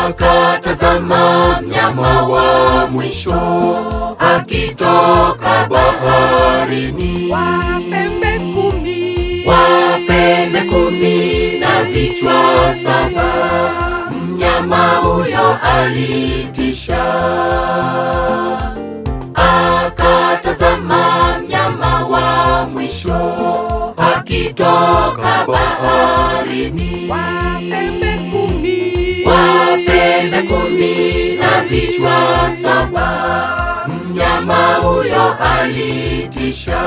Akatazama mnyama wa mwisho akitoka baharini, wa pembe kumi na vichwa 7. Mnyama huyo alitisha. Akatazama mnyama wa mwisho akitoka baharini, wa pembe kumi na vichwa 7. Mnyama huyo alitisha.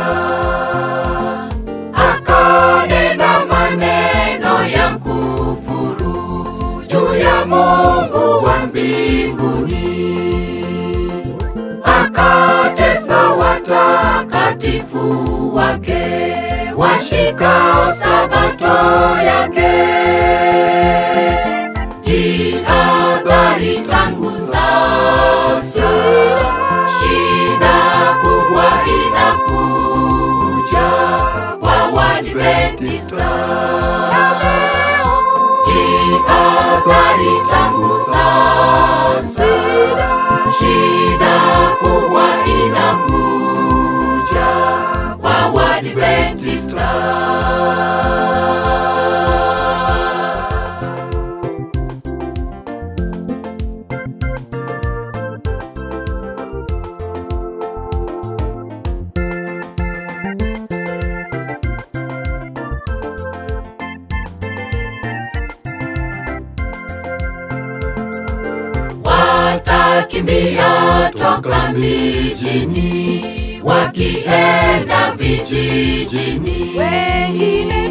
Akanena maneno ya kufuru juu ya Mungu wa mbinguni, akatesa watakatifu wake washikao sabato yake. Jihadhari tangu sasa, shida kubwa inakuja kwa Waadventista. Jihadhari tangu sasa, shida kubwa inakuja kwa Waadventista. Watakimbia toka mijini wakienda vijijini, wengine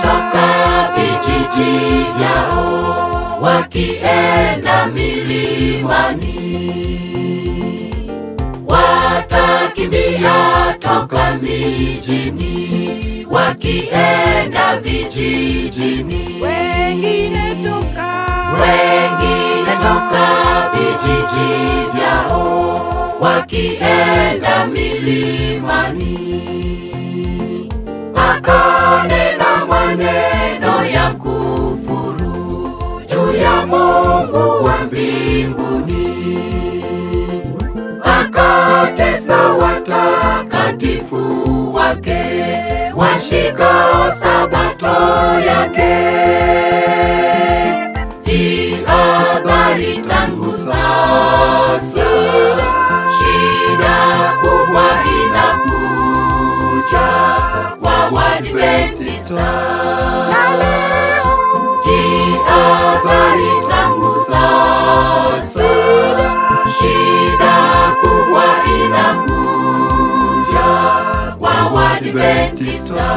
toka vijiji vyao wakienda milimani. Watakimbia toka mijini wakienda vijijini, wengine toka vijiji vyao wakienda milimani. Akanena maneno ya kufuru juu ya Mungu wa mbinguni, akatesa watakatifu wake washikao sabato yake. Jihadhari tangu sasa, shida kubwa inakuja kwa Waadventista. Jihadhari tangu sasa, shida kubwa inakuja kwa Waadventista.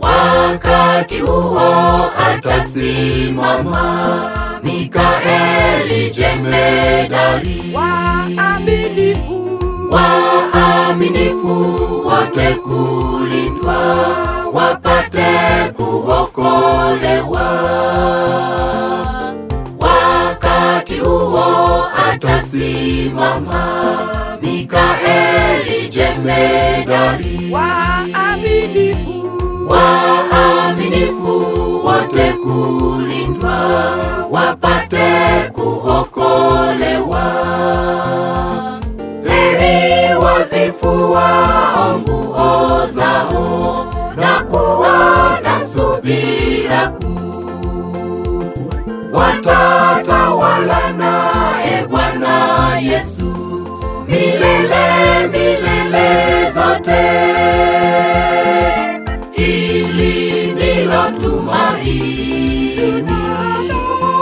Wakati huo atasimama Mikaeli jemedari, waaminifu wote kulindwa, wapate kuokolewa. Wakati huo atasimama Mikaeli jemedari, waaminifu wote kulindwa, wapate kuokolewa. Heri wazifuao nguo zao na kuwa na subira kuu, watatawala naye Bwana Yesu milele milele zote. Hili ndilo tumaini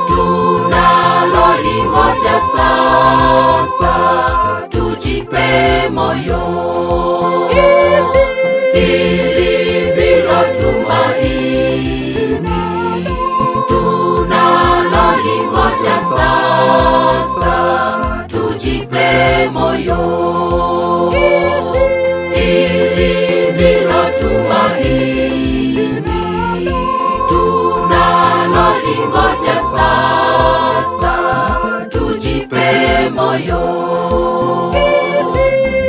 tunalolingoja sasa, tujipe moyo. Hili ndilo tumaini tunalolingoja sasa, tujipe moyo. Hili moyo.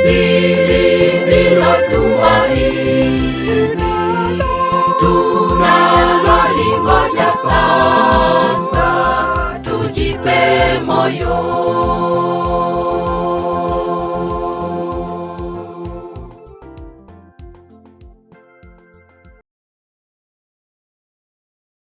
Hili ndilo tumaini tunalolingoja sasa, tujipe moyo.